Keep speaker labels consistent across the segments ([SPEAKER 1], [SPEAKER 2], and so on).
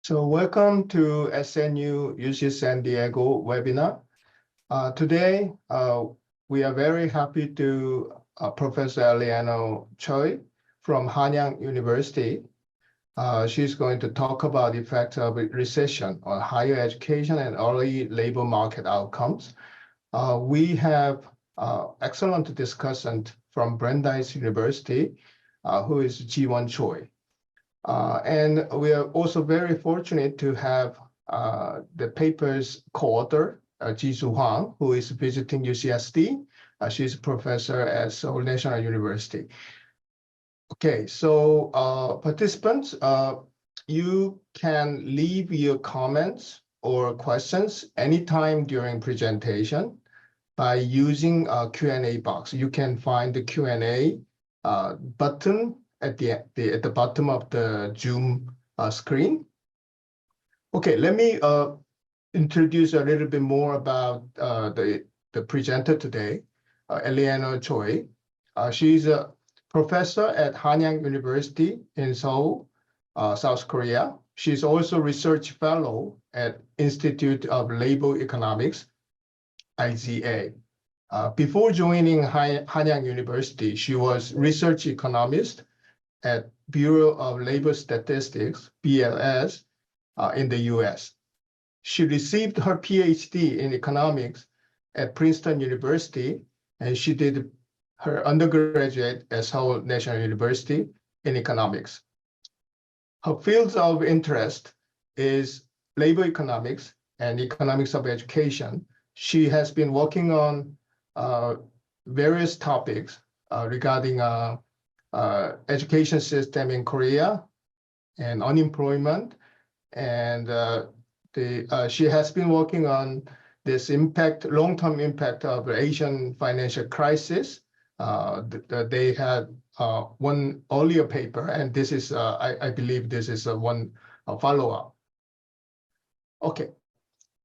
[SPEAKER 1] So welcome to SNU UC San Diego webinar. Today, we are very happy to Professor Eleanor Choi from Hanyang University. She's going to talk about the effects of recession on higher education and early labor market outcomes. We have excellent discussant from Brandeis University, who is Jawon Choi. And we are also very fortunate to have the paper's co-author, Ji-Soo Hwang, who is visiting UCSD. She's a professor at Seoul National University. Okay, so participants, you can leave your comments or questions anytime during presentation by using a Q&A box. You can find the Q&A button at the bottom of the Zoom screen. Okay, let me introduce a little bit more about the presenter today, Eleanor Choi. She's a professor at Hanyang University in Seoul, South Korea. She's also research fellow at Institute of Labor Economics, IZA. Before joining Hanyang University, she was research economist at Bureau of Labor Statistics, BLS, in the US. She received her PhD in economics at Princeton University, and she did her undergraduate at Seoul National University in economics. Her fields of interest is labor economics and economics of education. She has been working on various topics regarding education system in Korea and unemployment, and she has been working on this long-term impact of the Asian financial crisis. They had one earlier paper, and this is, I believe, this is one follow-up. Okay,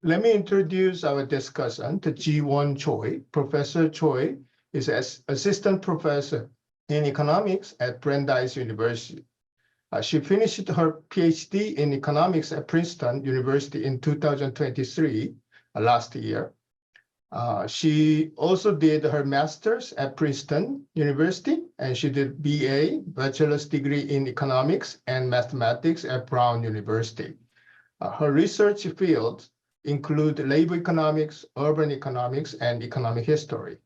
[SPEAKER 1] let me introduce our discussant, Jawon Choi. Professor Choi is an assistant professor in economics at Brandeis University. She finished her PhD in economics at Princeton University in 2023, last year. She also did her master's at Princeton University, and she did BA, bachelor's degree in economics and mathematics at Brown University. Her research fields include labor economics, urban economics, and economic history.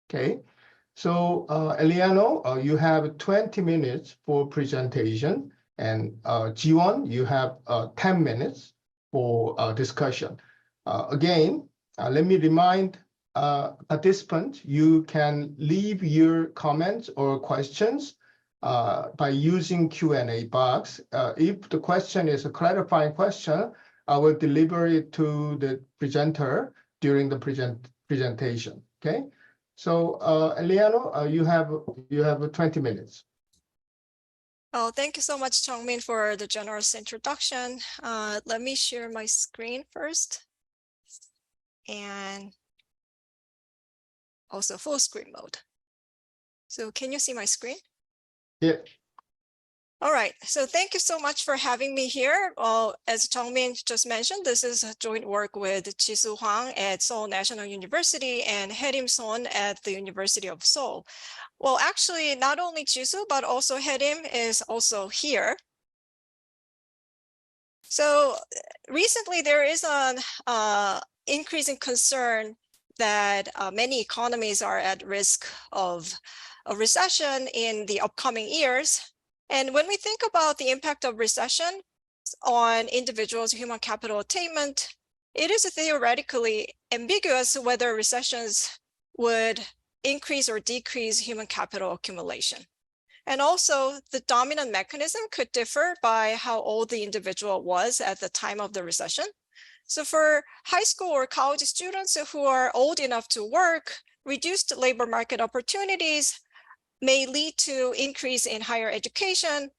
[SPEAKER 1] Okay. So, Eleanor, you have 20 minutes for presentation, and Jawon, you have 10 minutes for discussion. Again, let me remind participants, you can leave your comments or questions by using Q&A box. If the question is a clarifying question, I will deliver it to the presenter during the presentation, okay? So, Eleanor, you have 20 minutes.
[SPEAKER 2] Oh, thank you so much, Chongmin, for the generous introduction. Let me share my screen first. And also full screen mode. So can you see my screen?
[SPEAKER 1] Yeah.
[SPEAKER 2] All right, so thank you so much for having me here. As Chongmin just mentioned, this is a joint work with Ji-Soo Hwang at Seoul National University and Haerim Son at the University of Seoul. Well, actually, not only Ji-Soo, but also Haerim is also here. So recently, there is an increasing concern that many economies are at risk of a recession in the upcoming years. And when we think about the impact of recession on individuals' human capital attainment, it is theoretically ambiguous whether recessions would increase or decrease human capital accumulation. And also, the dominant mechanism could differ by how old the individual was at the time of the recession. So for high school or college students who are old enough to work, reduced labor market opportunities may lead to increase in higher education,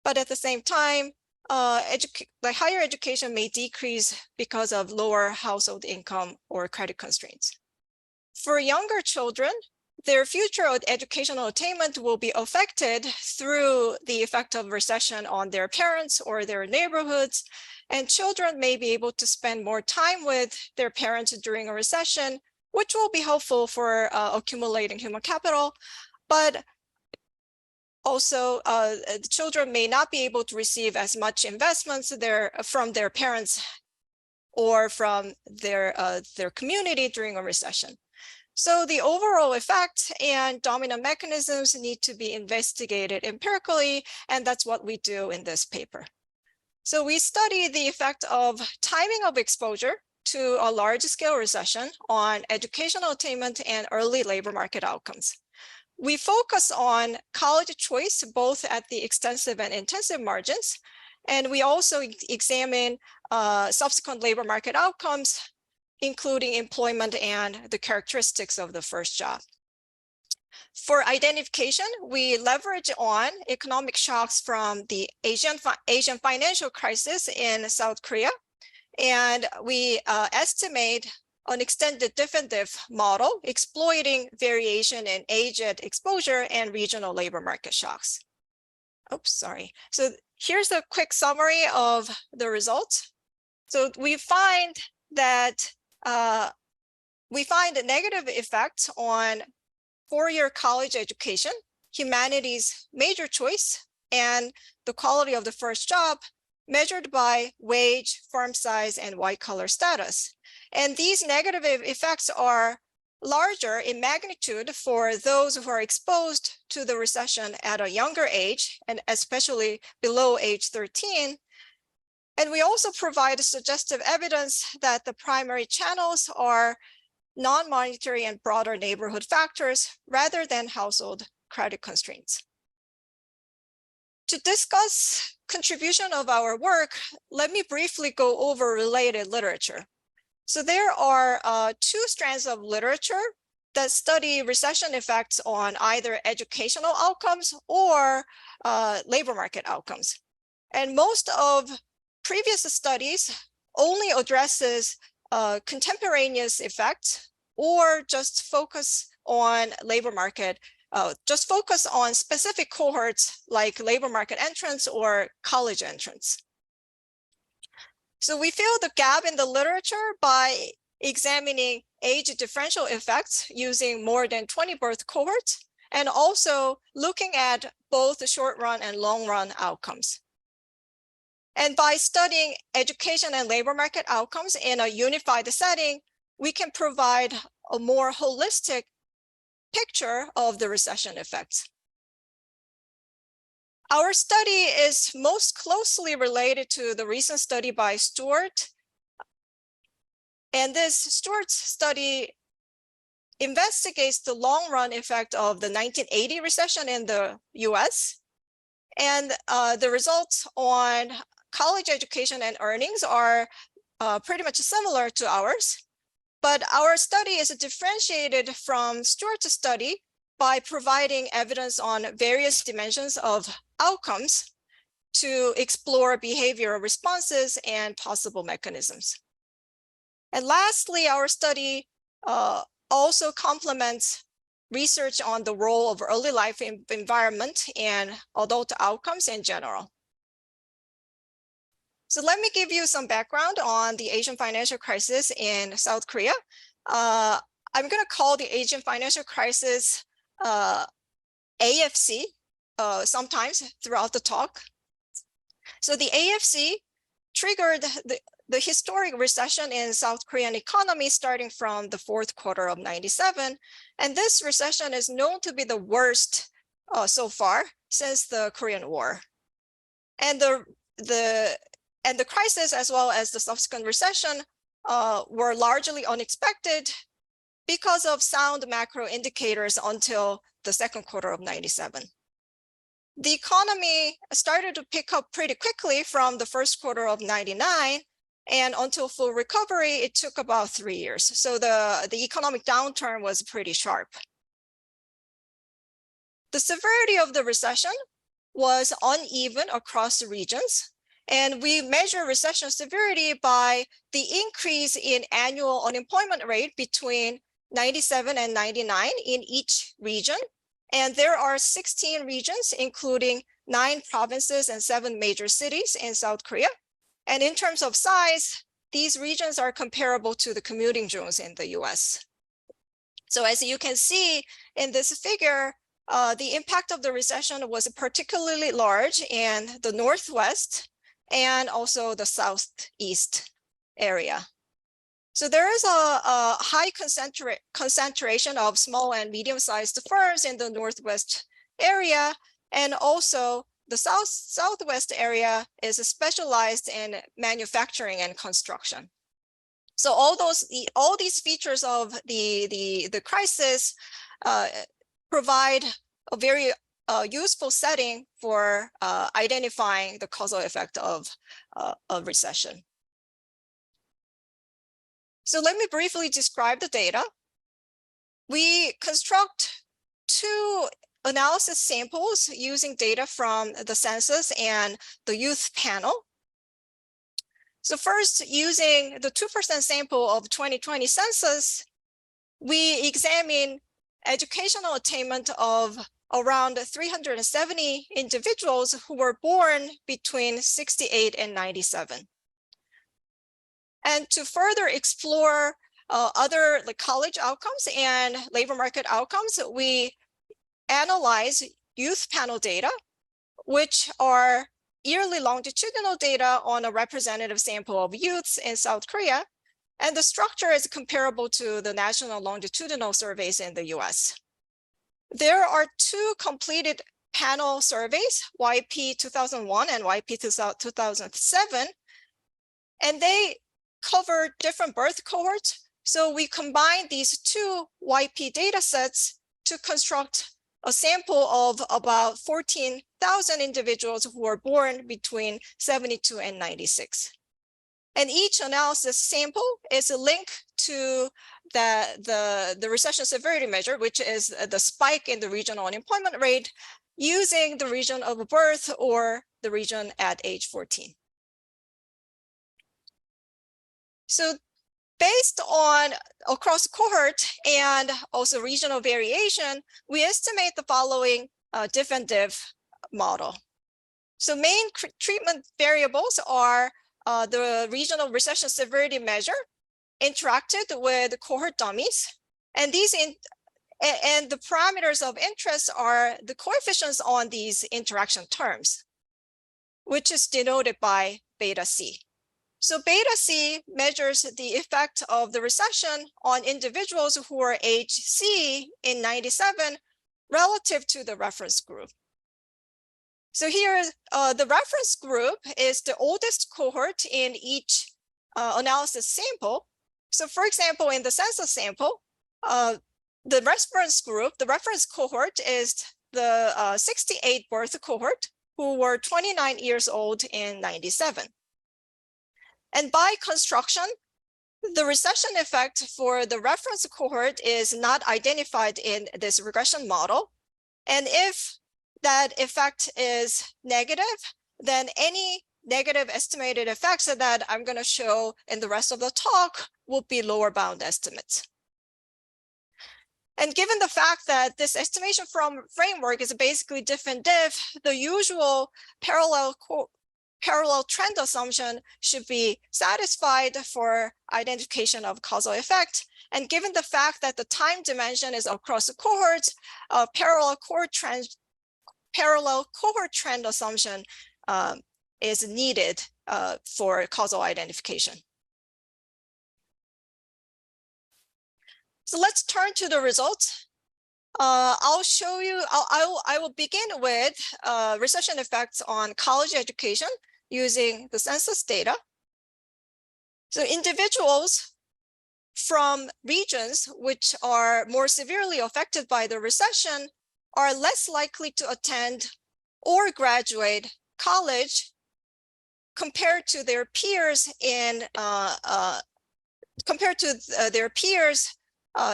[SPEAKER 2] but at the same time, higher education may decrease because of lower household income or credit constraints. For younger children, their future educational attainment will be affected through the effect of recession on their parents or their neighborhoods. And children may be able to spend more time with their parents during a recession, which will be helpful for accumulating human capital. But also, the children may not be able to receive as much investments from their parents or from their community during a recession. So the overall effect and dominant mechanisms need to be investigated empirically, and that's what we do in this paper. So we study the effect of timing of exposure to a large-scale recession on educational attainment and early labor market outcomes. We focus on college choice, both at the extensive and intensive margins, and we also examine subsequent labor market outcomes, including employment and the characteristics of the first job. For identification, we leverage on economic shocks from the Asian financial crisis in South Korea, and we estimate an extended definitive model exploiting variation in age-ed exposure and regional labor market shocks. Oops, sorry. So here's a quick summary of the results. So we find that negative effects on four-year college education, humanities major choice, and the quality of the first job measured by wage, firm size, and white-collar status. And these negative effects are larger in magnitude for those who are exposed to the recession at a younger age, and especially below age 13. And we also provide suggestive evidence that the primary channels are non-monetary and broader neighborhood factors rather than household credit constraints. To discuss contribution of our work, let me briefly go over related literature. So there are two strands of literature that study recession effects on either educational outcomes or labor market outcomes. And most of previous studies only addresses contemporaneous effects or just focus on labor market, just focus on specific cohorts like labor market entrance or college entrance. So we fill the gap in the literature by examining age differential effects using more than 20 birth cohorts, and also looking at both the short run and long run outcomes. And by studying education and labor market outcomes in a unified setting, we can provide a more holistic picture of the recession effects. Our study is most closely related to the recent study by Stewart. And this Stewart's study investigates the long run effect of the 1980 recession in the US. And the results on college education and earnings are pretty much similar to ours. But our study is differentiated from Stewart's study by providing evidence on various dimensions of outcomes to explore behavioral responses and possible mechanisms. And lastly, our study also complements research on the role of early life environment and adult outcomes in general. So let me give you some background on the Asian financial crisis in South Korea. I'm going to call the Asian financial crisis AFC sometimes throughout the talk. So the AFC triggered the historic recession in South Korean economy starting from the fourth quarter of '97. And this recession is known to be the worst so far since the Korean War. And the crisis, as well as the subsequent recession, were largely unexpected because of sound macro indicators until the second quarter of '97. The economy started to pick up pretty quickly from the first quarter of '99, and until full recovery, it took about 3 years. So the economic downturn was pretty sharp. The severity of the recession was uneven across the regions. And we measure recession severity by the increase in annual unemployment rate between 97, and 99 in each region. And there are 16 regions, including 9 provinces and 7 major cities in South Korea. And in terms of size, these regions are comparable to the commuting zones in the US. So as you can see in this figure, the impact of the recession was particularly large in the Northwest and also the Southeast area. So there is a high concentration of small and medium-sized firms in the Northwest area, and also the Southwest area is specialized in manufacturing and construction. So all these features of the crisis provide a very useful setting for identifying the causal effect of a recession. So let me briefly describe the data. We construct 2 analysis samples using data from the Census and the Youth Panel. So first, using the 2% sample of 2020 census, we examine educational attainment of around 370 individuals who were born between 68 and 97. And to further explore other college outcomes and labor market outcomes, we analyze youth panel data, which are yearly longitudinal data on a representative sample of youths in South Korea. And the structure is comparable to the national longitudinal surveys in the US. There are 2 completed panel surveys, YP 2001 and YP 2007, and they cover different birth cohorts. So we combine these 2 YP data sets to construct a sample of about 14,000 individuals who were born between 72 and 96. And each analysis sample is a link to the recession severity measure, which is the spike in the regional unemployment rate using the region of birth or the region at age 14. So based on across cohort and also regional variation, we estimate the following diff and diff model. So main treatment variables are the regional recession severity measure interacted with cohort dummies. And and the parameters of interest are the coefficients on these interaction terms, which is denoted by beta C. So beta C measures the effect of the recession on individuals who are age C in 97 relative to the reference group. So here, the reference group is the oldest cohort in each analysis sample. So for example, in the census sample, the reference group, the reference cohort is the 68 birth cohort who were 29 years old in 97. And by construction, the recession effect for the reference cohort is not identified in this regression model. And if that effect is negative, then any negative estimated effects that I'm going to show in the rest of the talk will be lower bound estimates. And given the fact that this estimation framework is basically diff and diff, the usual parallel trend assumption should be satisfied for identification of causal effect. And given the fact that the time dimension is across the cohorts, parallel cohort trend assumption is needed for causal identification. So let's turn to the results. I'll show you, I will begin with recession effects on college education using the census data. So individuals from regions which are more severely affected by the recession are less likely to attend or graduate college compared to their peers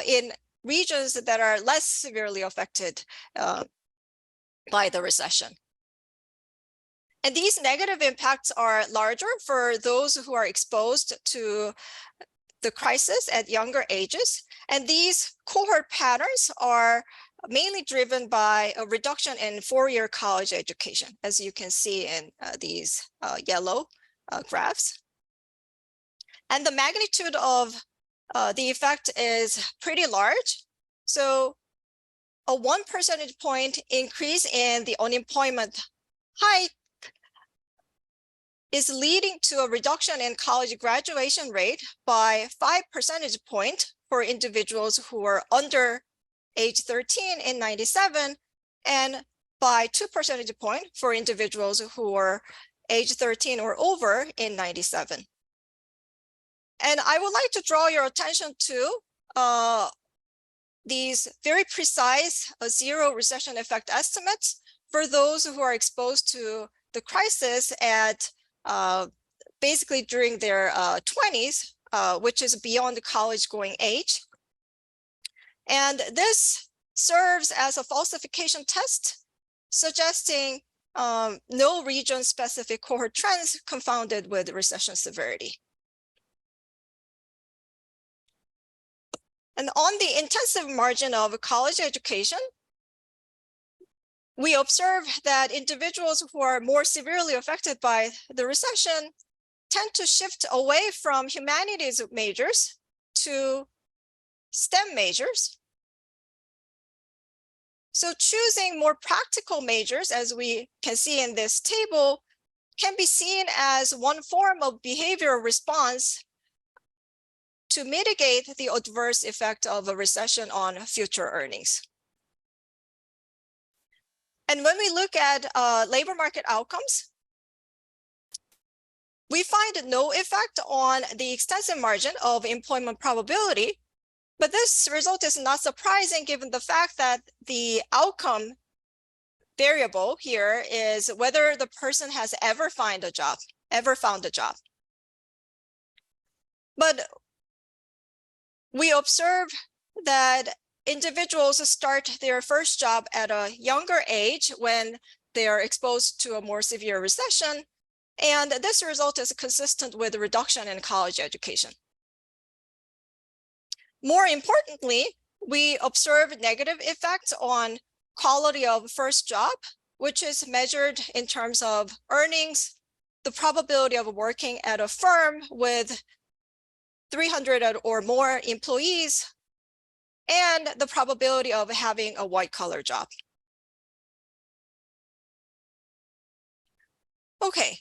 [SPEAKER 2] in regions that are less severely affected by the recession. And these negative impacts are larger for those who are exposed to the crisis at younger ages. And these cohort patterns are mainly driven by a reduction in four-year college education, as you can see in these yellow graphs. And the magnitude of the effect is pretty large. So a 1 percentage point increase in the unemployment hike is leading to a reduction in college graduation rate by 5 percentage points for individuals who are under age 13 in 97, and by 2 percentage points for individuals who are age 13 or over in 97. And I would like to draw your attention to these very precise zero recession effect estimates for those who are exposed to the crisis at basically during their 20s, which is beyond the college going age. And this serves as a falsification test, suggesting no region-specific cohort trends confounded with recession severity. And on the intensive margin of college education, we observe that individuals who are more severely affected by the recession tend to shift away from humanities majors to STEM majors. So choosing more practical majors, as we can see in this table, can be seen as one form of behavioral response to mitigate the adverse effect of a recession on future earnings. And when we look at labor market outcomes, we find no effect on the extensive margin of employment probability, but this result is not surprising given the fact that the outcome variable here is whether the person has ever found a job. But we observe that individuals start their first job at a younger age when they are exposed to a more severe recession, and this result is consistent with a reduction in college education. More importantly, we observe negative effects on quality of first job, which is measured in terms of earnings, the probability of working at a firm with 300 or more employees, and the probability of having a white-collar job. Okay.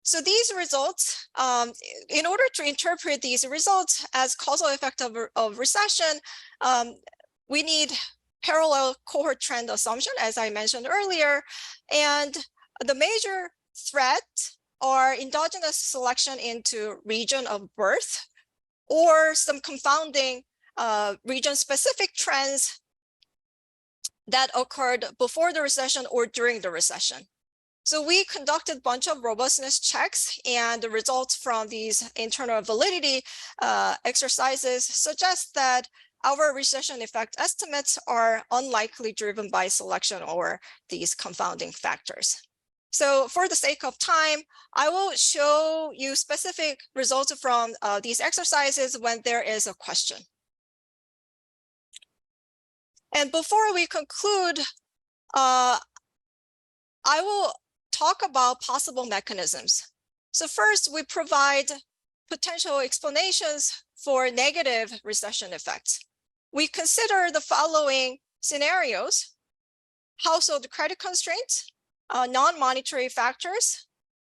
[SPEAKER 2] So these results, in order to interpret these results as causal effect of recession, we need parallel cohort trend assumption, as I mentioned earlier. And the major threat are endogenous selection into region of birth, or some confounding region-specific trends that occurred before the recession or during the recession. So we conducted a bunch of robustness checks, and the results from these internal validity exercises suggest that our recession effect estimates are unlikely driven by selection or these confounding factors. So for the sake of time, I will show you specific results from these exercises when there is a question. And before we conclude, I will talk about possible mechanisms. So first, we provide potential explanations for negative recession effects. We consider the following scenarios: household credit constraints, non-monetary factors,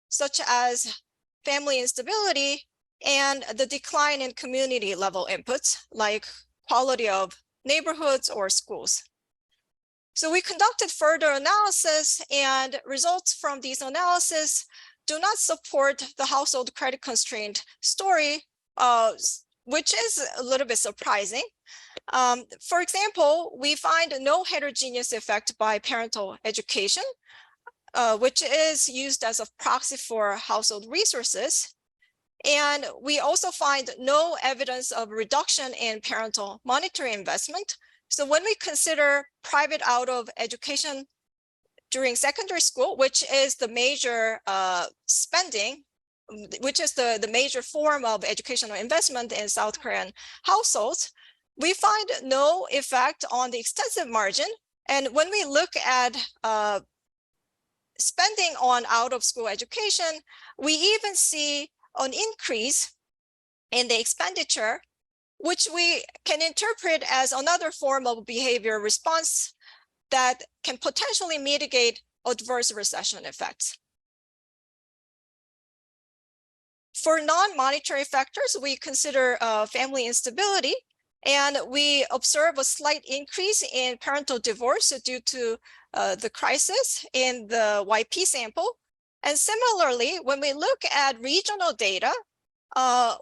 [SPEAKER 2] such as family instability, and the decline in community level inputs, like quality of neighborhoods or schools. So we conducted further analysis, and results from these analysis do not support the household credit constraint story, which is a little bit surprising. For example, we find no heterogeneous effect by parental education, which is used as a proxy for household resources. And we also find no evidence of reduction in parental monetary investment. So when we consider private out of education during secondary school, which is the major spending which is the major form of educational investment in South Korean households, we find no effect on the extensive margin. And when we look at spending on out-of-school education, we even see an increase in the expenditure, which we can interpret as another form of behavior response that can potentially mitigate adverse recession effects. For non-monetary factors, we consider family instability, and we observe a slight increase in parental divorce due to the crisis in the YP sample. And similarly, when we look at regional data,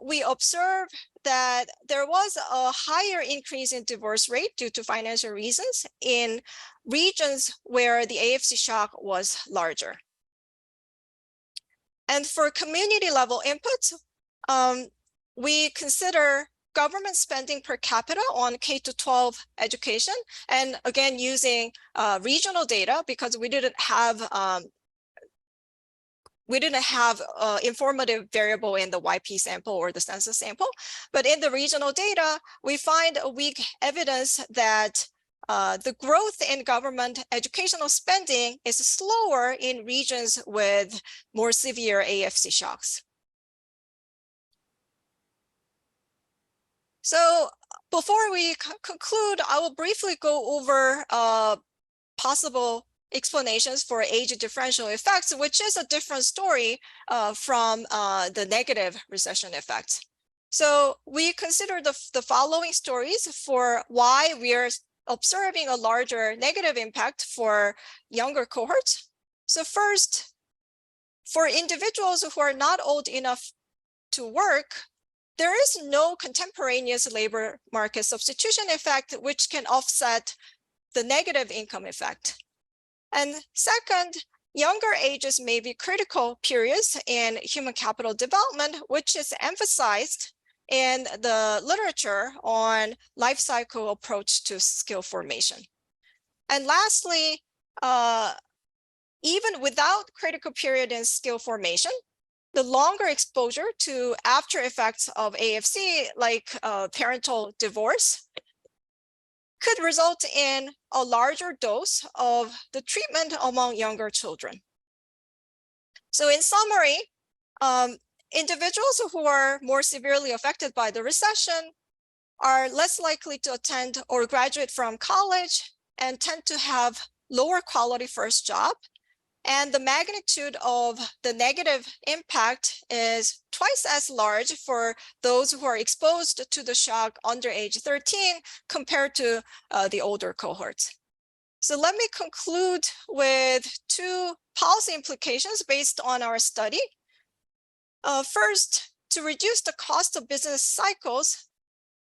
[SPEAKER 2] we observe that there was a higher increase in divorce rate due to financial reasons in regions where the AFC shock was larger. And for community level inputs, we consider government spending per capita on K-12 education, and again using regional data because we didn't have informative variable in the YP sample or the census sample. But in the regional data, we find a weak evidence that the growth in government educational spending is slower in regions with more severe AFC shocks. So before we conclude, I will briefly go over possible explanations for age differential effects, which is a different story from the negative recession effects. So we consider the following stories for why we are observing a larger negative impact for younger cohorts. So first, for individuals who are not old enough to work, there is no contemporaneous labor market substitution effect which can offset the negative income effect. And second, younger ages may be critical periods in human capital development, which is emphasized in the literature on life cycle approach to skill formation. And lastly, even without critical period in skill formation, the longer exposure to after effects of AFC, like parental divorce, could result in a larger dose of the treatment among younger children. So in summary, individuals who are more severely affected by the recession are less likely to attend or graduate from college and tend to have lower quality first job. And the magnitude of the negative impact is twice as large for those who are exposed to the shock under age 13 compared to the older cohorts. So let me conclude with two policy implications based on our study. First, to reduce the cost of business cycles,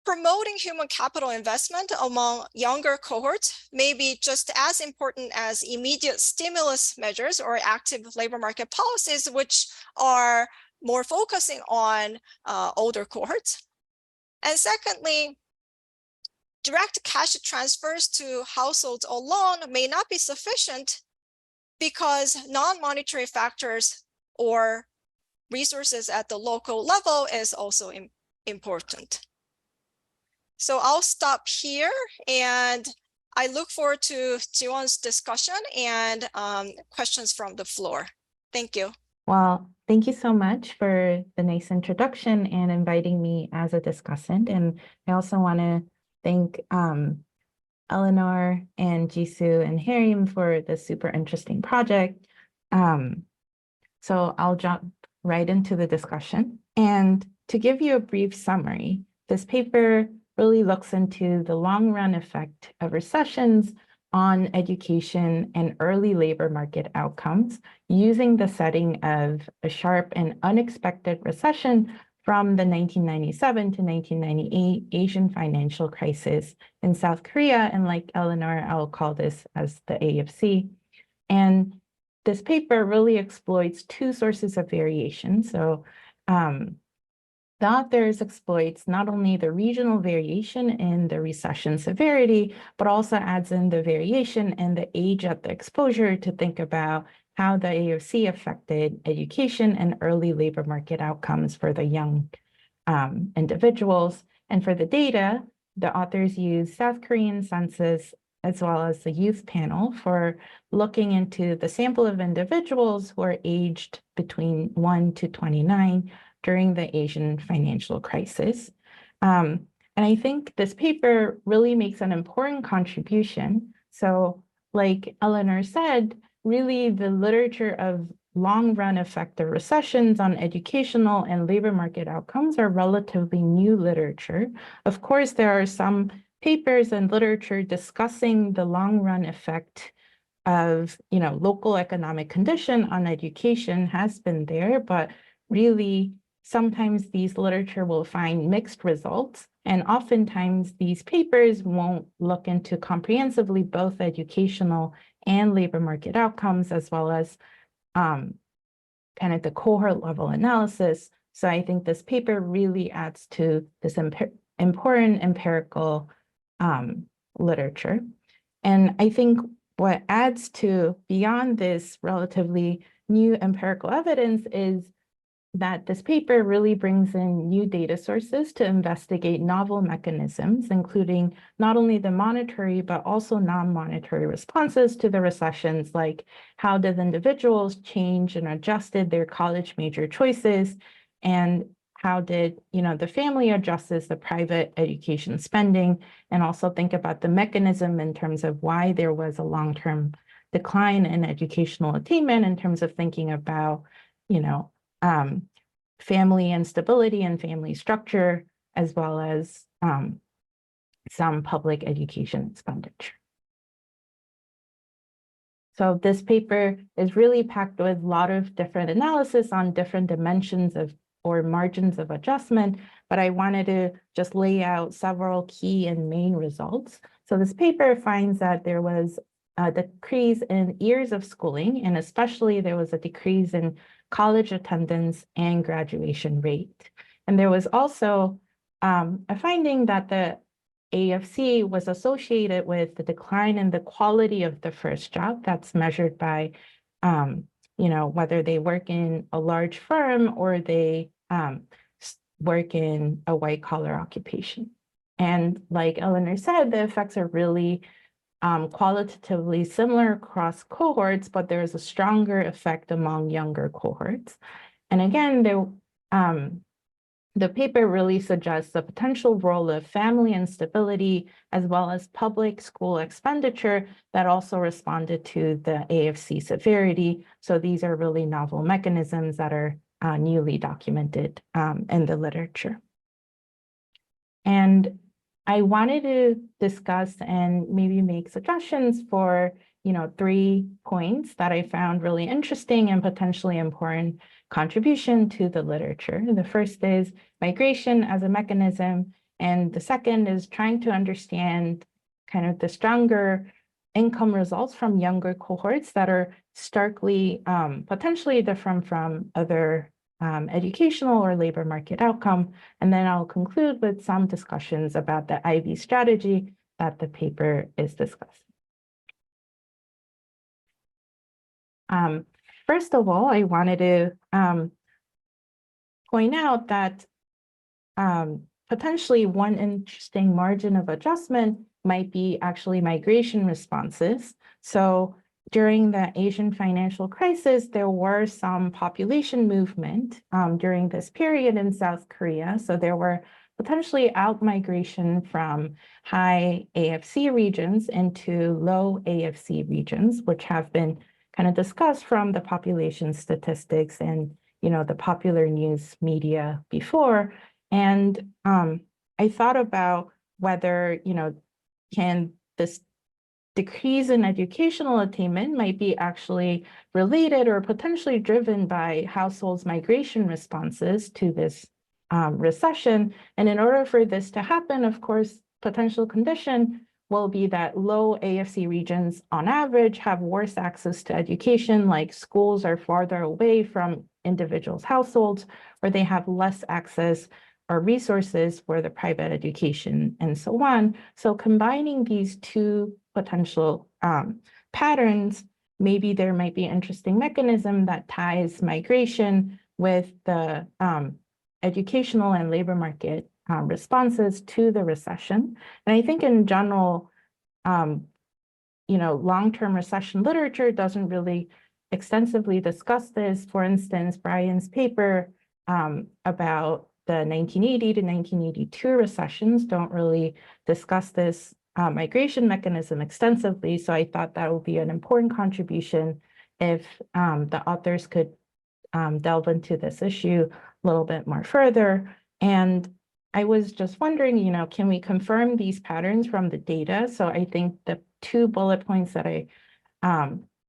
[SPEAKER 2] promoting human capital investment among younger cohorts may be just as important as immediate stimulus measures or active labor market policies, which are more focusing on older cohorts. And secondly, direct cash transfers to households alone may not be sufficient because non-monetary factors or resources at the local level is also important. So I'll stop here, and I look forward to Jawon's discussion and questions from the floor. Thank you.
[SPEAKER 3] Well, thank you so much for the nice introduction and inviting me as a discussant. And I also want to thank Eleanor and Jisoo and Hanyang for this super interesting project. So I'll jump right into the discussion. And to give you a brief summary, this paper really looks into the long-run effect of recessions on education and early labor market outcomes using the setting of a sharp and unexpected recession from the 1997 to 1998 Asian financial crisis in South Korea. And like Eleanor, I'll call this as the AFC. And this paper really exploits two sources of variation. So the authors exploits not only the regional variation in the recession severity, but also adds in the variation in the age at the exposure to think about how the AOC affected education and early labor market outcomes for the young individuals. And for the data, the authors use South Korean census as well as the youth panel for looking into the sample of individuals who are aged between 1 to 29 during the Asian financial crisis. And I think this paper really makes an important contribution. So like Eleanor said, really the literature of long-run effect of recessions on educational and labor market outcomes are relatively new literature. Of course, there are some papers and literature discussing the long-run effect of, local economic condition on education has been there, but really sometimes these literature will find mixed results. And oftentimes these papers won't look into comprehensively both educational and labor market outcomes, as well as kind of the cohort level analysis. So I think this paper really adds to this important empirical literature. And I think what adds to beyond this relatively new empirical evidence is that this paper really brings in new data sources to investigate novel mechanisms, including not only the monetary, but also non-monetary responses to the recessions, like how did individuals change and adjusted their college major choices, and how did the family adjusts the private education spending, and also think about the mechanism in terms of why there was a long-term decline in educational attainment in terms of thinking about, family instability and family structure, as well as some public education expenditure. So this paper is really packed with a lot of different analysis on different dimensions of or margins of adjustment, but I wanted to just lay out several key and main results. So this paper finds that there was a decrease in years of schooling, and especially there was a decrease in college attendance and graduation rate. And there was also a finding that the AFC was associated with the decline in the quality of the first job that's measured by, whether they work in a large firm or they work in a white collar occupation. And like Eleanor said, the effects are really qualitatively similar across cohorts, but there is a stronger effect among younger cohorts. And again, the paper really suggests the potential role of family instability as well as public school expenditure that also responded to the AFC severity. So these are really novel mechanisms that are newly documented in the literature. And I wanted to discuss and maybe make suggestions for 3 points that I found really interesting and potentially important contribution to the literature. The first is migration as a mechanism, and the second is trying to understand kind of the stronger income results from younger cohorts that are starkly potentially different from other educational or labor market outcome. And then I'll conclude with some discussions about the IB strategy that the paper is discussing. First of all, I wanted to point out that potentially one interesting margin of adjustment might be actually migration responses. So during the Asian financial crisis, there were some population movement during this period in South Korea. So there were potentially out-migration from high AFC regions into low AFC regions, which have been kind of discussed from the population statistics and the popular news media before. And I thought about whether can this decrease in educational attainment might be actually related or potentially driven by households' migration responses to this recession. And in order for this to happen, of course, potential condition will be that low AFC regions on average have worse access to education, like schools are farther away from individuals' households, or they have less access or resources for the private education and so on. So combining these two potential patterns, maybe there might be an interesting mechanism that ties migration with the educational and labor market responses to the recession. And I think in general, long-term recession literature doesn't really extensively discuss this. For instance, Brian's paper about the 1980 to 1982 recessions don't really discuss this migration mechanism extensively. So I thought that would be an important contribution if the authors could delve into this issue a little bit more further. And I was just wondering, can we confirm these patterns from the data? So I think the 2 bullet points that I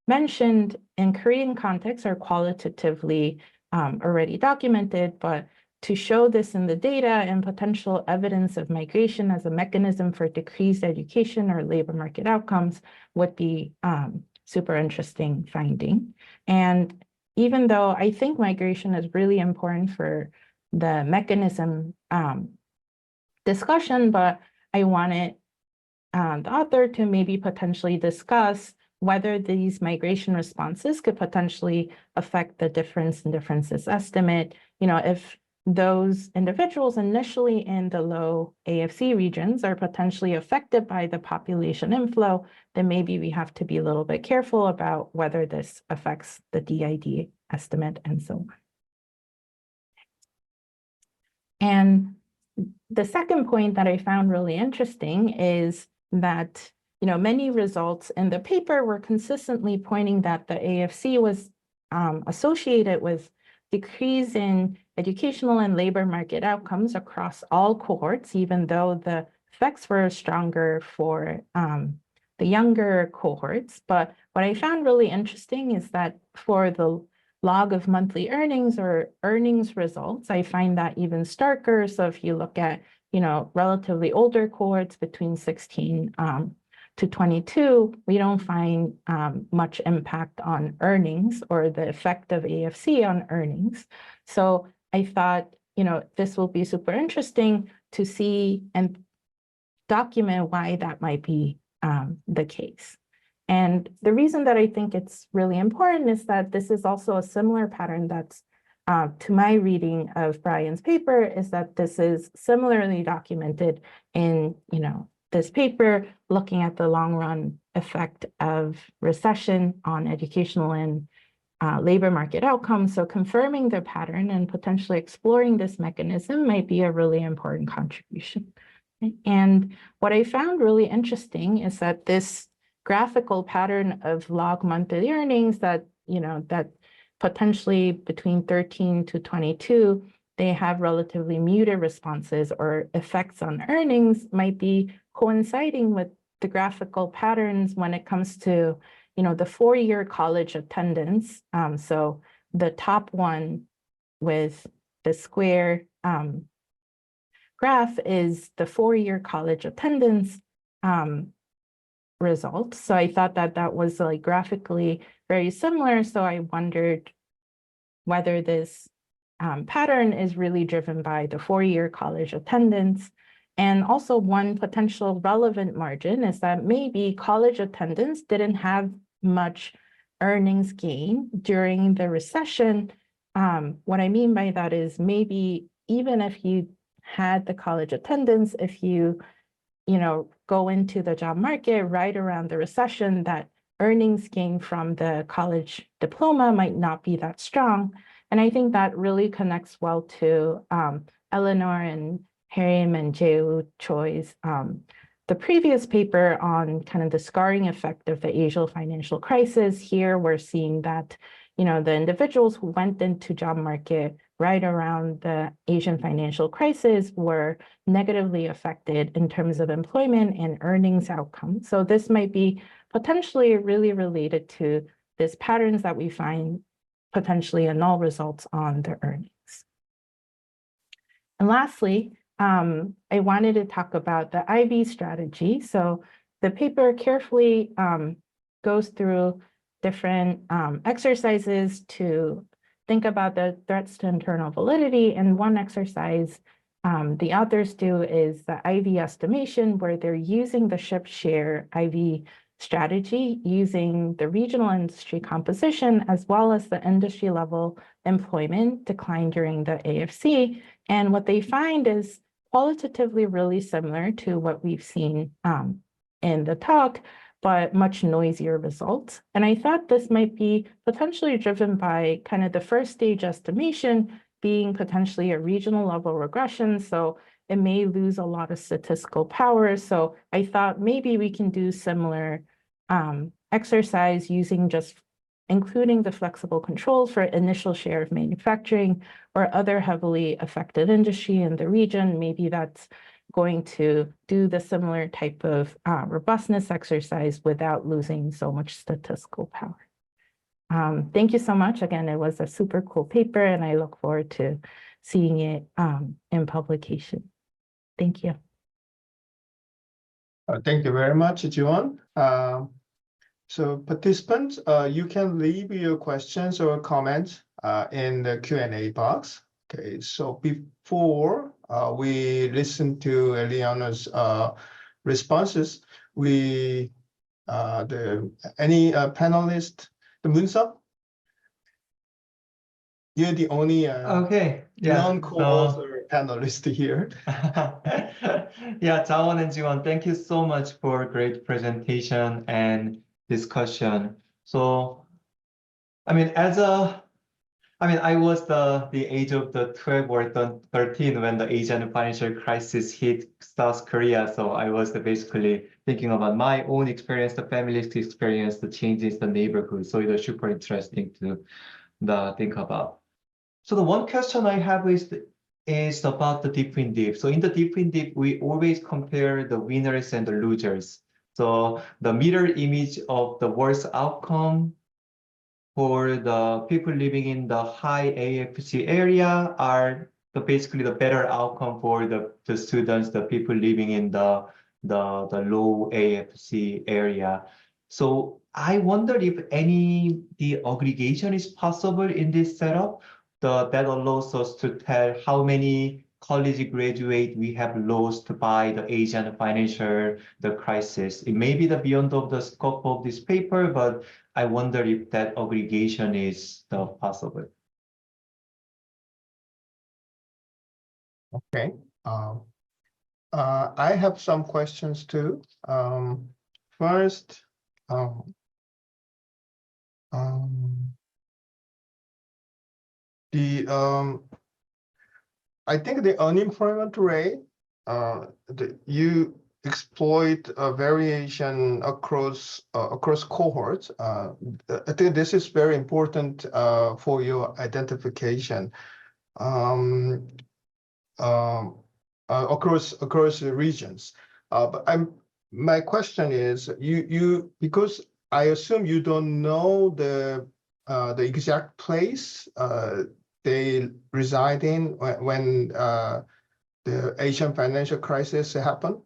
[SPEAKER 3] mentioned in Korean context are qualitatively already documented, but to show this in the data and potential evidence of migration as a mechanism for decreased education or labor market outcomes would be super interesting finding. And even though I think migration is really important for the mechanism discussion, but I wanted the author to maybe potentially discuss whether these migration responses could potentially affect the difference in differences estimate. If those individuals initially in the low AFC regions are potentially affected by the population inflow, then maybe we have to be a little bit careful about whether this affects the DID estimate and so on. And the second point that I found really interesting is that many results in the paper were consistently pointing that the AFC was associated with decrease in educational and labor market outcomes across all cohorts, even though the effects were stronger for the younger cohorts. But what I found really interesting is that for the log of monthly earnings or earnings results, I find that even starker. So if you look at, relatively older cohorts between 16 to 22, we don't find much impact on earnings or the effect of AFC on earnings. So I thought, this will be super interesting to see and document why that might be the case. And the reason that I think it's really important is that this is also a similar pattern that's to my reading of Brian's paper, is that this is similarly documented in, this paper looking at the long run effect of recession on educational and labor market outcomes. So confirming the pattern and potentially exploring this mechanism might be a really important contribution. And what I found really interesting is that this graphical pattern of log monthly earnings that, that potentially between 13 to 22, they have relatively muted responses or effects on earnings might be coinciding with the graphical patterns when it comes to, the 4-year college attendance. So the top one with the square graph is the 4-year college attendance results. So I thought that that was like graphically very similar. So I wondered whether this pattern is really driven by the 4-year college attendance. And also one potential relevant margin is that maybe college attendance didn't have much earnings gain during the recession. What I mean by that is maybe even if you had the college attendance, if you go into the job market right around the recession, that earnings gain from the college diploma might not be that strong. And I think that really connects well to Eleanor and Hanyang and Choi's the previous paper on kind of the scarring effect of the Asian financial crisis. Here we're seeing that, the individuals who went into job market right around the Asian financial crisis were negatively affected in terms of employment and earnings outcomes. So this might be potentially really related to these patterns that we find potentially in null results on the earnings. And lastly, I wanted to talk about the IB strategy. So the paper carefully goes through different exercises to think about the threats to internal validity. And one exercise the authors do is the IV estimation, where they're using the ship share IV strategy, using the regional industry composition, as well as the industry level employment decline during the AFC. And what they find is qualitatively really similar to what we've seen in the talk, but much noisier results. And I thought this might be potentially driven by kind of the first stage estimation being potentially a regional level regression. So it may lose a lot of statistical power. So I thought maybe we can do similar exercise using just including the flexible controls for initial share of manufacturing or other heavily affected industry in the region. Maybe that's going to do the similar type of robustness exercise without losing so much statistical power. Thank you so much. Again, it was a super cool paper, and I look forward to seeing it in publication. Thank you.
[SPEAKER 1] Thank you very much, Jawon. So participants, you can leave your questions or comments in the Q&A box. Okay, so before we listen to Eleanor's responses, any panelist, the Moonsop? You're the only non-co-author panelist here.
[SPEAKER 4] Yeah, Jawon and Jawon, thank you so much for a great presentation and discussion. So, I was the age of the 12 or 13 when the Asian financial crisis hit South Korea. So I was basically thinking about my own experience, the family's experience, the changes in the neighborhood. So it was super interesting to think about. So the one question I have is about the different dip. So in the different dip, we always compare the winners and the losers. So the mirror image of the worst outcome for the people living in the high AFC area are basically the better outcome for the students, the people living in the low AFC area. So I wonder if the aggregation is possible in this setup that allows us to tell how many college graduates we have lost by the Asian financial crisis. It may be beyond of the scope of this paper, but I wonder if that aggregation is possible.
[SPEAKER 1] Okay. I have some questions too. First, I think the unemployment rate, you exploit a variation across cohorts. I think this is very important for your identification across the regions. But my question is, because I assume you don't know the exact place they reside in when the Asian financial crisis happened.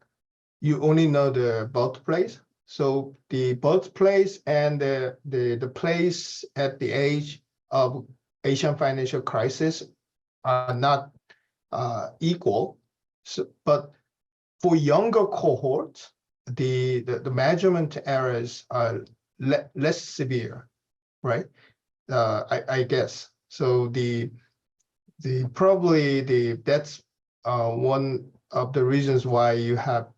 [SPEAKER 1] You only know the birthplace. So the birthplace and the place at the age of Asian financial crisis are not equal. So, but for younger cohorts, the measurement errors are less severe, right? I guess. So that's one of the reasons why you have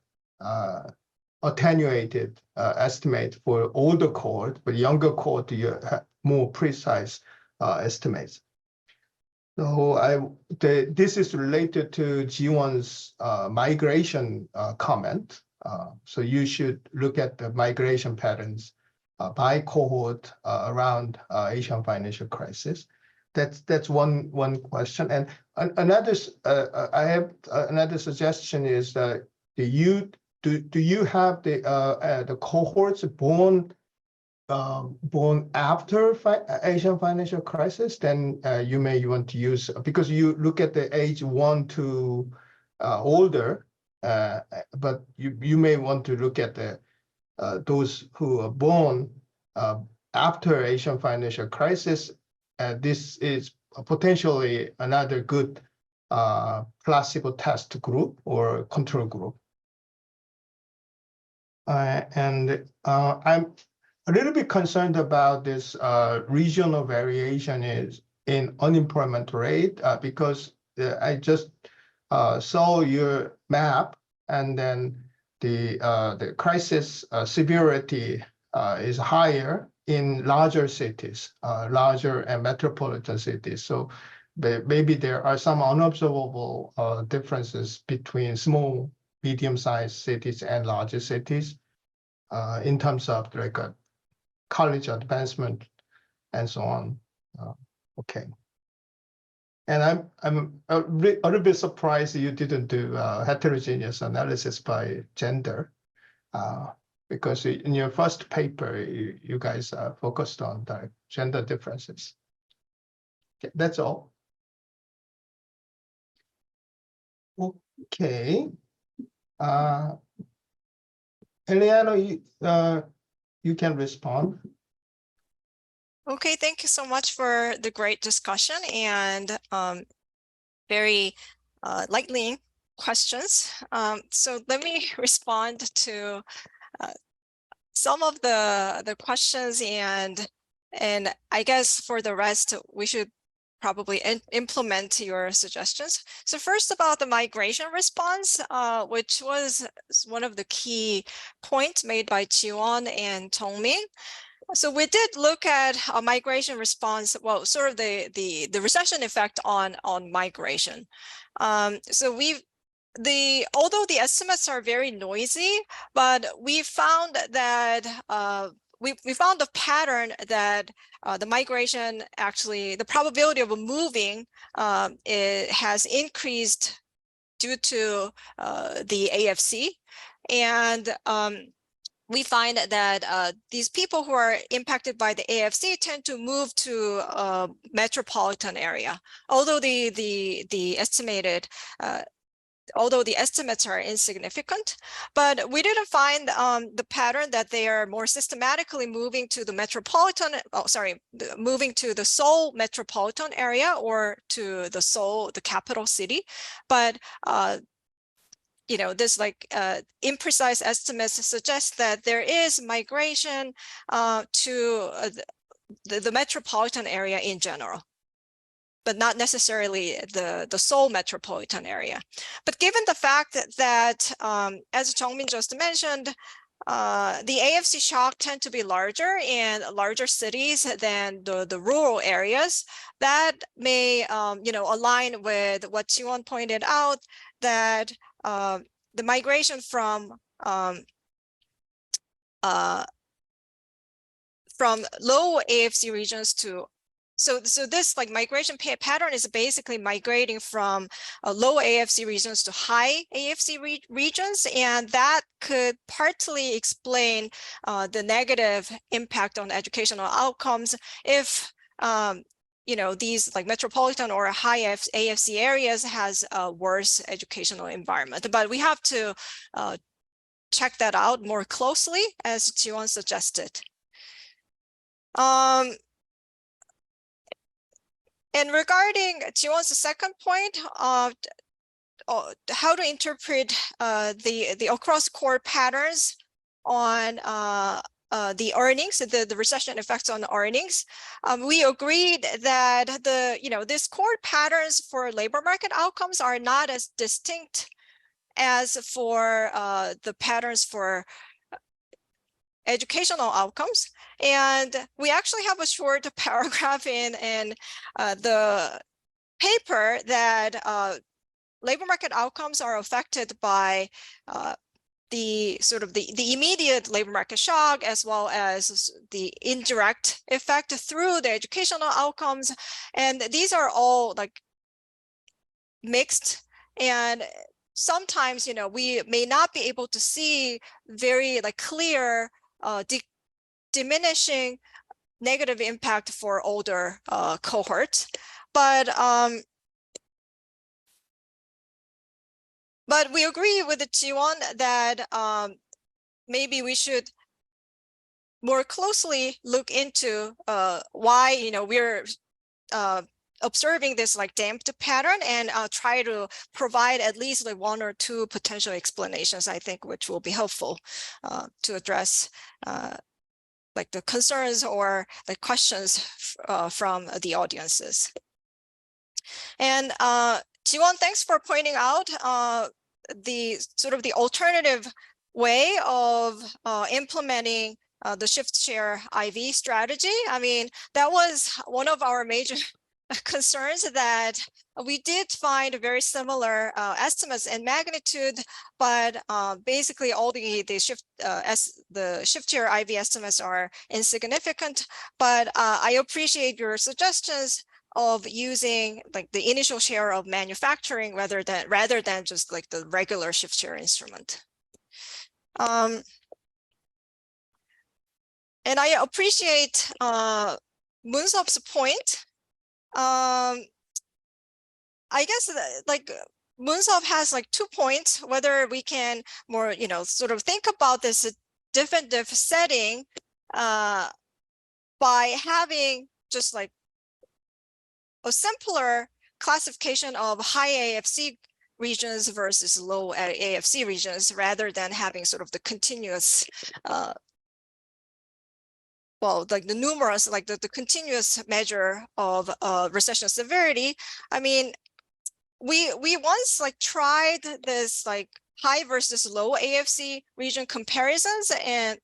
[SPEAKER 1] attenuated estimate for older cohort, but younger cohort you have more precise estimates. So this is related to Jawon's migration comment. So you should look at the migration patterns by cohort around Asian financial crisis. That's one question. And another, I have another suggestion is that do you have the cohorts born after Asian financial crisis? Then you may want to use, because you look at the age 1 to older, but you may want to look at the those who are born after Asian financial crisis, this is potentially another good placebo test group or control group. And I'm a little bit concerned about this regional variation in unemployment rate because I just saw your map, and then the crisis severity is higher in larger cities, larger and metropolitan cities. So maybe there are some unobservable differences between small, medium-sized cities and larger cities in terms of like a college advancement and so on. Okay. And I'm a little bit surprised you didn't do heterogeneous analysis by gender, because in your first paper, you guys focused on the gender differences. Okay, that's all. Okay. Eleanor, you can respond.
[SPEAKER 2] Okay, thank you so much for the great discussion and very lightning questions. So let me respond to some of the questions, and I guess for the rest, we should probably implement your suggestions. So first, about the migration response, which was one of the key points made by Jawon and Jongmin. So we did look at a migration response, well, sort of the recession effect on migration. So although the estimates are very noisy, but we found that we found a pattern that the migration, actually the probability of moving it has increased due to the AFC, and we find that these people who are impacted by the AFC tend to move to a metropolitan area, although the estimates are insignificant. But we didn't find the pattern that they are more systematically moving to the moving to the Seoul metropolitan area or to the Seoul, the capital city. But this imprecise estimates suggest that there is migration to the metropolitan area in general, but not necessarily the Seoul metropolitan area. But given the fact that as Jongmin just mentioned, the AFC shock tend to be larger in larger cities than the rural areas, that may align with what Jawon pointed out, that the migration from low AFC regions to so this migration pattern is basically migrating from low AFC regions to high AFC regions, and that could partly explain the negative impact on educational outcomes if these metropolitan or high AFC areas has a worse educational environment. But we have to check that out more closely, as Jawon suggested. And regarding Jawon's second point of how to interpret the across cohort patterns on the earnings, the recession effects on earnings, we agreed that these cohort patterns for labor market outcomes are not as distinct as for the patterns for educational outcomes. And we actually have a short paragraph in the paper that labor market outcomes are affected by the immediate labor market shock, as well as the indirect effect through the educational outcomes. And these are all mixed, and sometimes we may not be able to see very clear diminishing negative impact for older cohorts, but we agree with Jawon that maybe we should more closely look into why we're observing this like damped pattern, and try to provide at least like one or two potential explanations, I think, which will be helpful to address like the concerns or the questions from the audiences. And Jawon, thanks for pointing out the sort of the alternative way of implementing the shift share IV strategy. I mean, that was one of our major concerns, that we did find very similar estimates and magnitude, but basically all the shift share IV estimates are insignificant. But I appreciate your suggestions of using like the initial share of manufacturing rather than just like the regular shift share instrument. And I appreciate Moonsop's point. I guess like Moonsop has like 2 points, whether we can more, sort of think about this definitive setting by having just like a simpler classification of high AFC regions versus low AFC regions, rather than having sort of the continuous well, like the numerous, like the continuous measure of recession severity. I mean, we once like tried this like high versus low AFC region comparisons and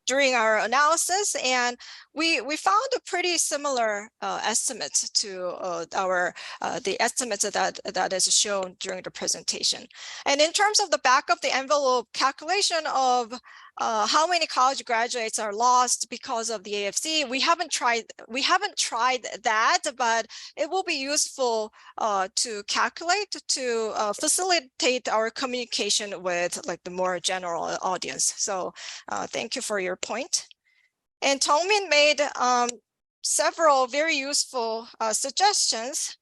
[SPEAKER 2] during our analysis, and we found a pretty similar estimates to the estimates that is shown during the presentation. And in terms of the back of the envelope calculation of how many college graduates are lost because of the AFC, we haven't tried that, but it will be useful to calculate to facilitate our communication with like the more general audience. So thank you for your point. And Tongmin made several very useful suggestions.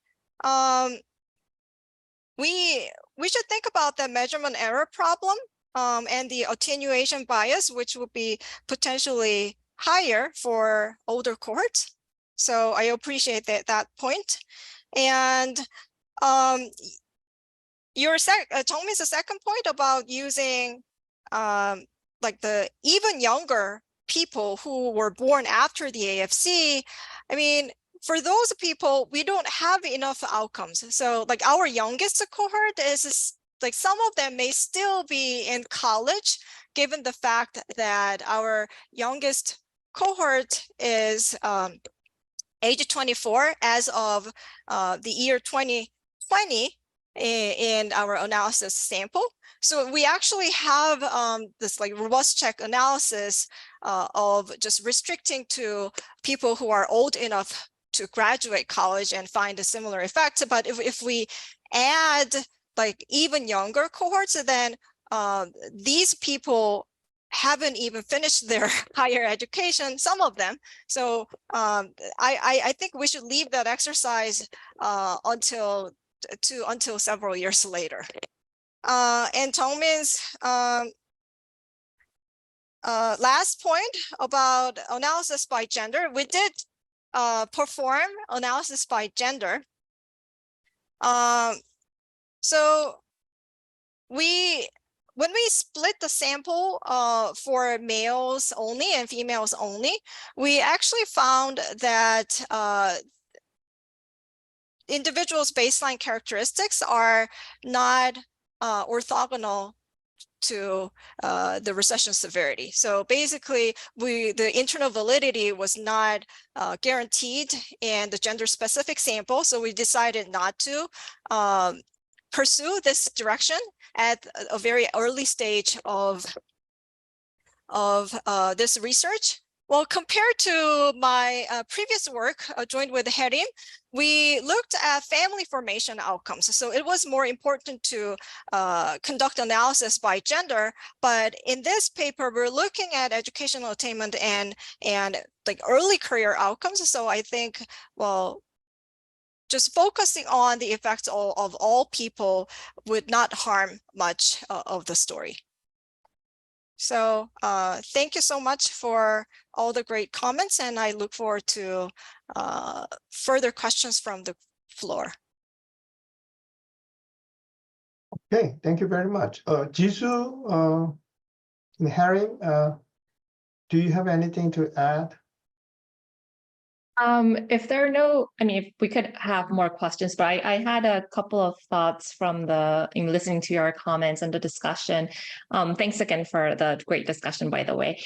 [SPEAKER 2] We should think about the measurement error problem and the attenuation bias, which would be potentially higher for older cohorts. So I appreciate that point. And Tongmin's second point about using like the even younger people who were born after the AFC, I mean, for those people, we don't have enough outcomes. So like our youngest cohort is like some of them may still be in college, given the fact that our youngest cohort is age 24 as of the year 2020 in our analysis sample. So we actually have this like robust check analysis of just restricting to people who are old enough to graduate college and find a similar effect. But if we add like even younger cohorts, then these people haven't even finished their higher education, some of them. So I think we should leave that exercise until several years later. And Tongmin's last point about analysis by gender, we did perform analysis by gender. So when we split the sample for males only and females only, we actually found that individuals' baseline characteristics are not orthogonal to the recession severity. So basically, the internal validity was not guaranteed in the gender-specific sample, so we decided not to pursue this direction at a very early stage of this research. Well, compared to my previous work joined with Herim, we looked at family formation outcomes. So it was more important to conduct analysis by gender. But in this paper, we're looking at educational attainment and like early career outcomes. So I think, well, just focusing on the effects of all people would not harm much of the story. So thank you so much for all the great comments, and I look forward to further questions from the floor.
[SPEAKER 1] Okay, thank you very much. Jisoo, Harry, do you have anything to add?
[SPEAKER 5] If there are no, I mean, if we could have more questions, but I had a couple of thoughts from in listening to your comments and the discussion. Thanks again for the great discussion, by the way.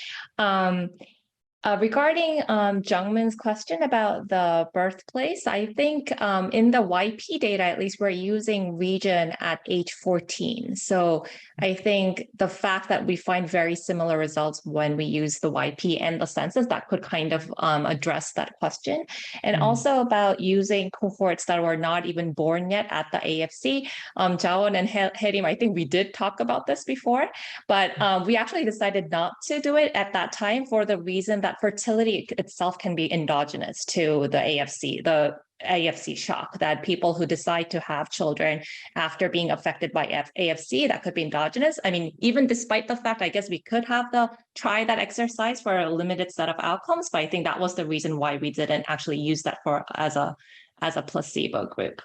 [SPEAKER 5] Regarding Jungmin's question about the birthplace, I think in the YP data, at least we're using region at age 14. So I think the fact that we find very similar results when we use the YP and the census, that could kind of address that question. And also about using cohorts that were not even born yet at the AFC. Jawon and Harim, I think we did talk about this before, but we actually decided not to do it at that time for the reason that fertility itself can be endogenous to the AFC shock, that people who decide to have children after being affected by AFC, that could be endogenous. I mean, even despite the fact, I guess we could have try that exercise for a limited set of outcomes, but I think that was the reason why we didn't actually use that as a placebo group.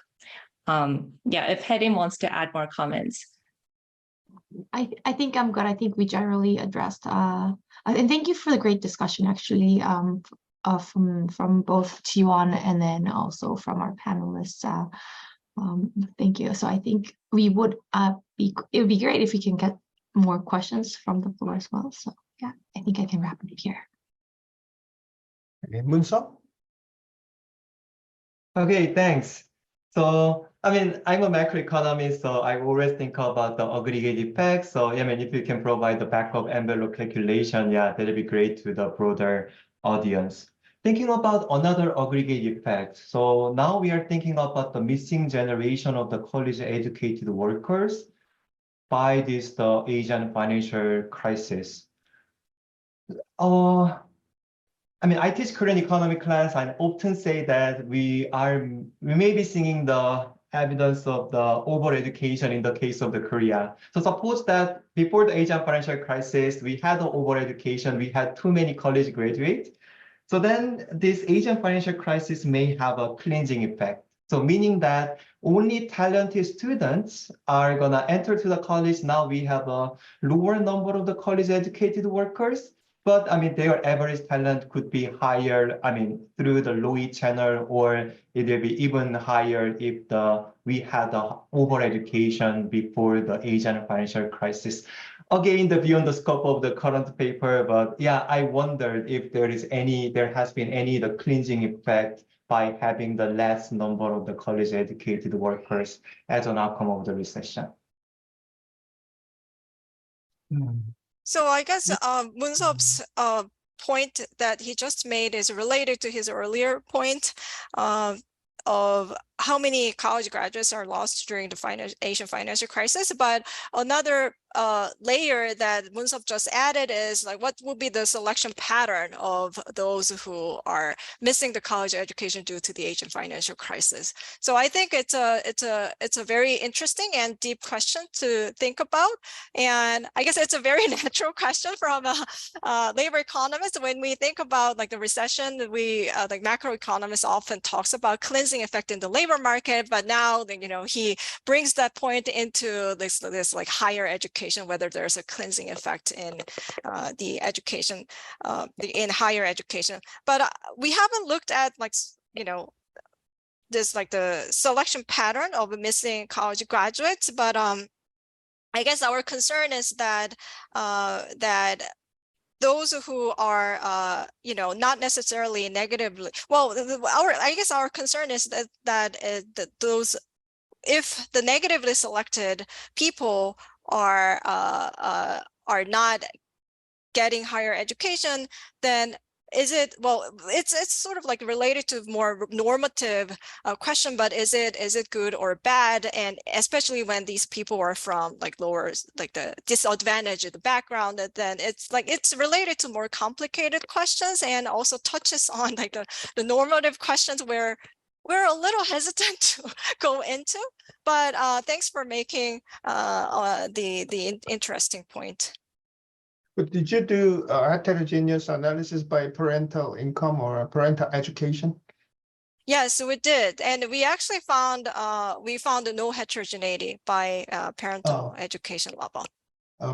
[SPEAKER 5] Yeah, if Harim wants to add more comments.
[SPEAKER 6] I think I'm good. I think we generally addressed and thank you for the great discussion actually from both Jawon and then also from our panelists. Thank you. So I think it would be great if we can get more questions from the floor as well. So yeah, I think I can wrap it here.
[SPEAKER 1] Okay, Moon-seop?
[SPEAKER 4] Okay, thanks. So, I mean, I'm a macroeconomist, so I always think about the aggregate effect. So, I mean, if you can provide the back of envelope calculation, yeah, that'd be great to the broader audience. Thinking about another aggregate effect. So now we are thinking about the missing generation of the college-educated workers by the Asian financial crisis. I mean, I teach Korean economic class. I often say that we may be seeing the evidence of the over-education in the case of the Korea. So suppose that before the Asian financial crisis, we had the over-education, we had too many college graduates. So then this Asian financial crisis may have a cleansing effect. So meaning that only talented students are gonna enter to the college. Now we have a lower number of the college educated workers. But I mean, their average talent could be higher, I mean, through the low-E channel, or it will be even higher if we had the over-education before the Asian financial crisis. Again, beyond the scope of the current paper, but yeah, I wondered if there has been any the cleansing effect by having the less number of the college-educated workers as an outcome of the recession.
[SPEAKER 2] So I guess Moon-seop's point that he just made is related to his earlier point of how many college graduates are lost during the Asian financial crisis. But another layer that Moon-seop just added is like, what would be the selection pattern of those who are missing the college education due to the Asian financial crisis? So I think it's a very interesting and deep question to think about. And I guess it's a very natural question from a labor economist. When we think about like the recession, we like macroeconomists often talks about cleansing effect in the labor market, but now, you know, he brings that point into this like higher education, whether there's a cleansing effect in the education, in higher education. But we haven't looked at like, you know, this like the selection pattern of missing college graduates. But I guess our concern is that those who are, you know, not necessarily negatively, well, I guess our concern is that those, if the negatively selected people are not getting higher education, then is it, well, it's sort of like related to more normative question, but is it good or bad? And especially when these people are from like lower, like the disadvantaged background, then it's like it's related to more complicated questions, and also touches on like the normative questions where we're a little hesitant to go into. But thanks for making the interesting point.
[SPEAKER 1] But did you do heterogeneous analysis by parental income or parental education?
[SPEAKER 2] Yes, we did, and we actually found no heterogeneity by parental education level.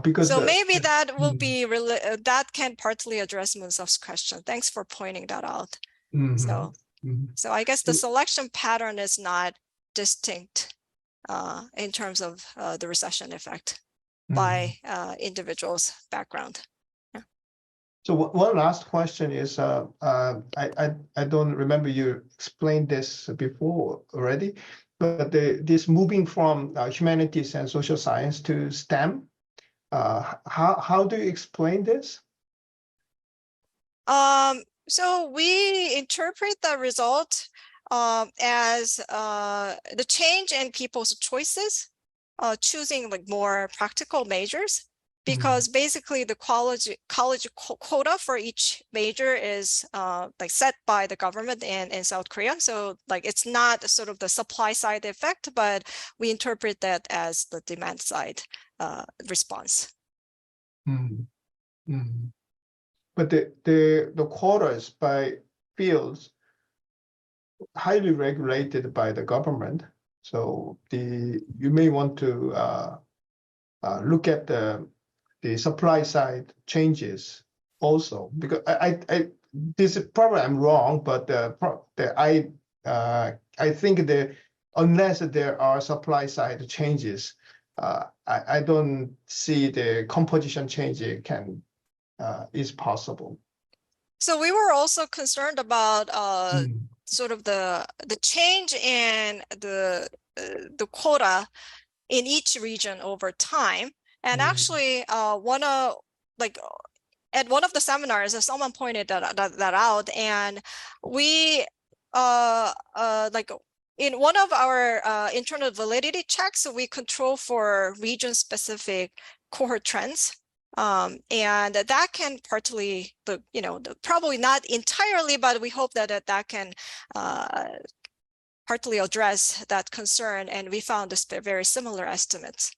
[SPEAKER 1] Because
[SPEAKER 2] So maybe that will
[SPEAKER 1] Mhm.
[SPEAKER 2] be that can partly address Munsuf's question. Thanks for pointing that out.
[SPEAKER 1] Mhm. Mhm.
[SPEAKER 2] So I guess the selection pattern is not distinct in terms of the recession effect by individuals' background.
[SPEAKER 1] So one last question is, I don't remember you explained this before already, but this moving from humanities and social science to STEM, how do you explain this?
[SPEAKER 2] So we interpret the result as the change in people's choices, choosing like more practical majors, because basically the college quota for each major is like set by the government in South Korea. So like it's not sort of the supply side effect, but we interpret that as the demand side response.
[SPEAKER 1] But the quotas by fields highly regulated by the government. So you may want to look at the supply side changes also, because this is probably I'm wrong, but I think that unless there are supply side changes, I don't see the composition change is possible.
[SPEAKER 2] So we were also concerned about sort of the change in the quota in each region over time. And actually, at one of the seminars, someone pointed that out, and we like in one of our internal validity checks, we control for region-specific cohort trends. And that can partly, probably not entirely, but we hope that that can partly address that concern. And we found this very similar estimates.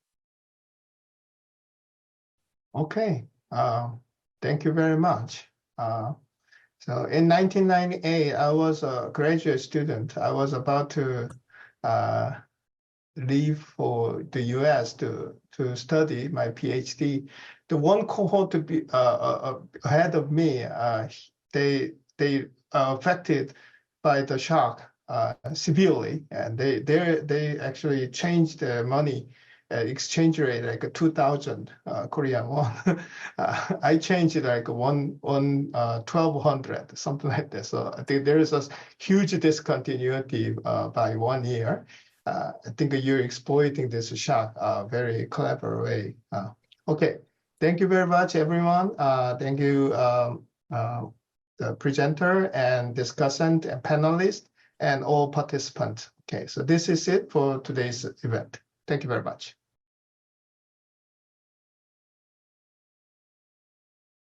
[SPEAKER 1] Okay, thank you very much. So in 1998, I was a graduate student. I was about to leave for the US to study my PhD. The one cohort to be ahead of me, they affected by the shock severely, and they actually changed their money exchange rate like 2,000 Korean won. I changed it like 1,200, something like that. So I think there is a huge discontinuity by 1 year. I think you're exploiting this shock very clever way. Okay, thank you very much, everyone. Thank you, the presenter and discussant and panelists and all participants. Okay, so this is it for today's event. Thank you very much.